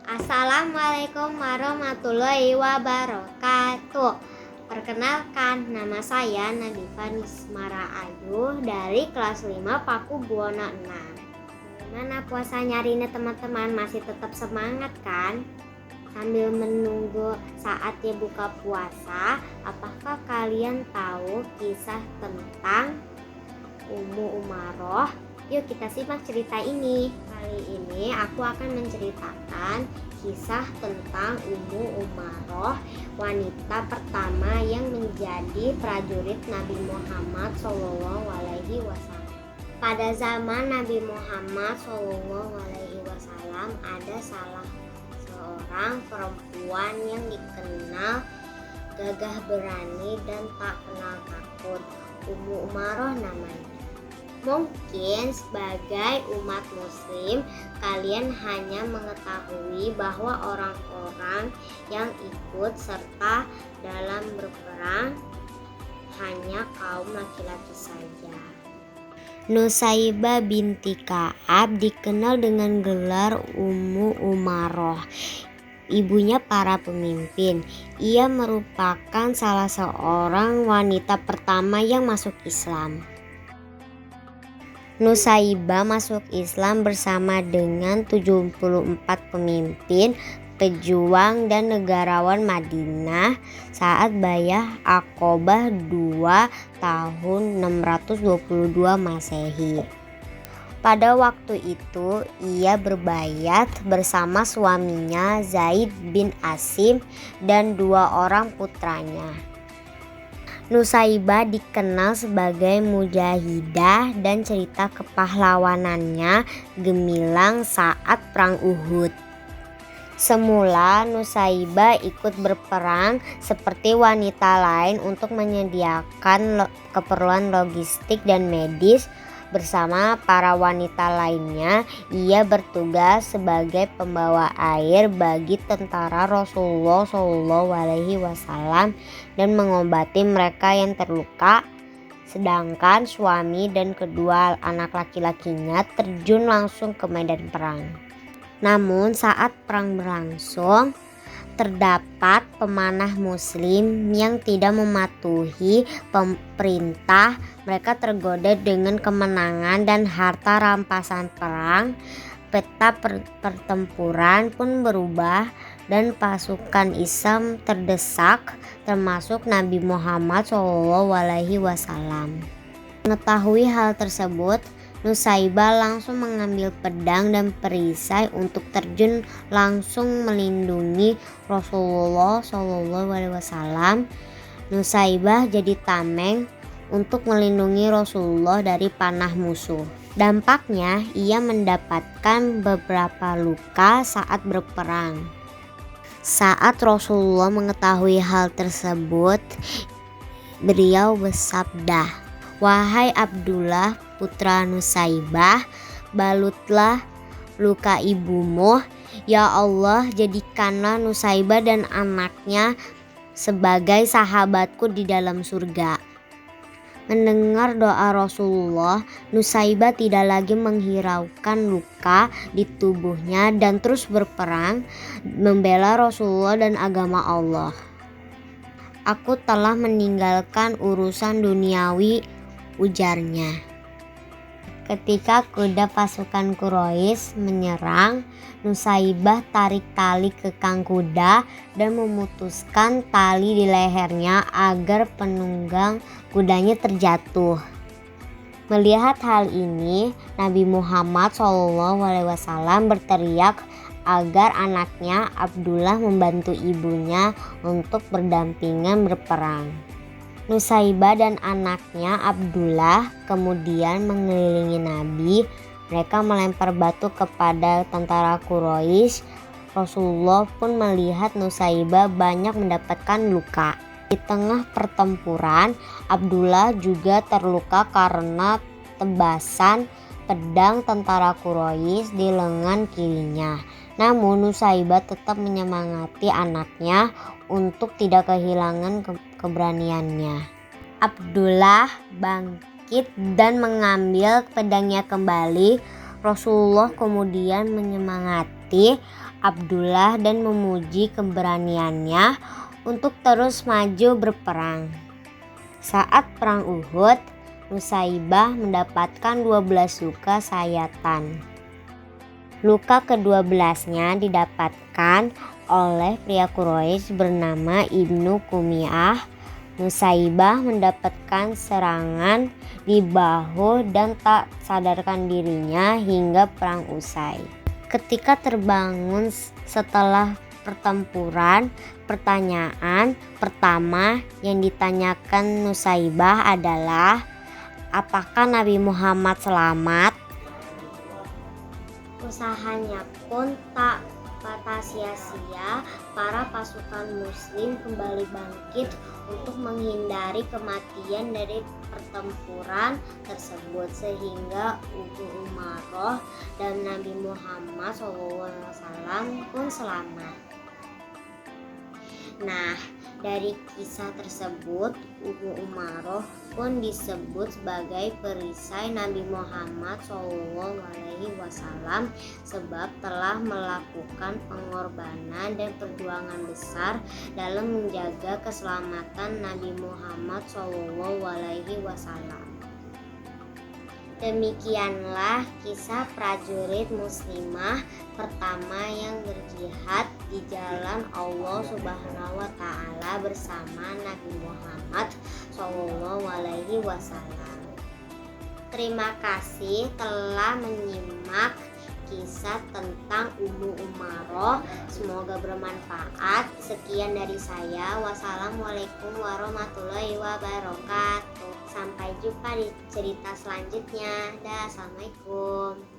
Assalamualaikum warahmatullahi wabarakatuh. Perkenalkan, nama saya Nadifa Nismara Ayu dari kelas 5 Paku Buwono 6. Gimana puasanya hari ini teman-teman? Masih tetap semangat kan? Sambil menunggu saatnya buka puasa, apakah kalian tahu kisah tentang Ummu Umaroh? Yuk kita simak cerita ini. Kali ini aku akan menceritakan kisah tentang Ummu Umaroh, wanita pertama yang menjadi prajurit Nabi Muhammad SAW. Pada zaman Nabi Muhammad SAW ada salah seorang perempuan yang dikenal gagah berani dan tak kenal takut. Ummu Umaroh namanya. Mungkin sebagai umat muslim kalian hanya mengetahui bahwa orang-orang yang ikut serta dalam berperang hanya kaum laki-laki saja. Nusaibah binti Ka'ab dikenal dengan gelar Ummu Umaroh, ibunya para pemimpin. Ia merupakan salah seorang wanita pertama yang masuk Islam. Nusaibah masuk Islam bersama dengan 74 pemimpin, pejuang dan negarawan Madinah saat Bai'ah Aqobah 2 tahun 622 Masehi. Pada waktu itu ia berbaiat bersama suaminya Zaid bin Asim dan 2 orang putranya. Nusaibah dikenal sebagai mujahidah dan cerita kepahlawanannya gemilang saat perang Uhud. Semula Nusaibah ikut berperang seperti wanita lain untuk menyediakan keperluan logistik dan medis. Bersama para wanita lainnya, ia bertugas sebagai pembawa air bagi tentara Rasulullah SAW dan mengobati mereka yang terluka. Sedangkan suami dan kedua anak laki-lakinya terjun langsung ke medan perang. Namun saat perang berlangsung, terdapat pemanah muslim yang tidak mematuhi perintah. Mereka tergoda dengan kemenangan dan harta rampasan perang. Peta pertempuran pun berubah dan pasukan Islam terdesak, termasuk Nabi Muhammad SAW. Mengetahui hal tersebut, Nusaibah langsung mengambil pedang dan perisai untuk terjun langsung melindungi Rasulullah SAW. Nusaibah jadi tameng untuk melindungi Rasulullah dari panah musuh. Dampaknya ia mendapatkan beberapa luka saat berperang. Saat Rasulullah mengetahui hal tersebut, beliau bersabda, "Wahai Abdullah putra Nusaibah, balutlah luka ibumu. Ya Allah, jadikanlah Nusaibah dan anaknya sebagai sahabatku di dalam surga." Mendengar doa Rasulullah, Nusaibah tidak lagi menghiraukan luka di tubuhnya dan terus berperang membela Rasulullah dan agama Allah. "Aku telah meninggalkan urusan duniawi," ujarnya. Ketika kuda pasukan Quraisy menyerang, Nusaibah tarik tali kekang kuda dan memutuskan tali di lehernya agar penunggang kudanya terjatuh. Melihat hal ini, Nabi Muhammad SAW berteriak agar anaknya Abdullah membantu ibunya untuk berdampingan berperang. Nusaibah dan anaknya Abdullah kemudian mengelilingi Nabi. Mereka melempar batu kepada tentara Quraisy. Rasulullah pun melihat Nusaibah banyak mendapatkan luka. Di tengah pertempuran, Abdullah juga terluka karena tebasan pedang tentara Quraisy di lengan kirinya. Namun Nusaibah tetap menyemangati anaknya untuk tidak kehilangan keberaniannya. Abdullah bangkit dan mengambil pedangnya kembali. Rasulullah kemudian menyemangati hati Abdullah dan memuji keberaniannya untuk terus maju berperang. Saat perang Uhud, Nusaibah mendapatkan 12 luka sayatan. Luka ke-12-nya didapatkan oleh pria Quraisy bernama Ibnu Kumiyah. Nusaibah mendapatkan serangan di bahu dan tak sadarkan dirinya hingga perang usai. Ketika terbangun setelah pertempuran, pertanyaan pertama yang ditanyakan Nusaibah adalah, apakah Nabi Muhammad selamat? Usahanya pun tak kata sia-sia, para pasukan muslim kembali bangkit untuk menghindari kematian dari pertempuran tersebut, sehingga Abu Umaroh dan Nabi Muhammad SAW pun selamat. Nah, dari kisah tersebut Abu Umaroh pun disebut sebagai perisai Nabi Muhammad SAW sebab telah melakukan pengorbanan dan perjuangan besar dalam menjaga keselamatan Nabi Muhammad SAW. Demikianlah kisah prajurit muslimah pertama yang berjihad di jalan Allah Subhanahu wa Ta'ala bersama Nabi Muhammad SAW. Terima kasih telah menyimak kisah tentang Ummu Umaroh. Semoga bermanfaat. Sekian dari saya. Wassalamualaikum warahmatullahi wabarakatuh. Sampai jumpa di cerita selanjutnya. Dah, assalamualaikum.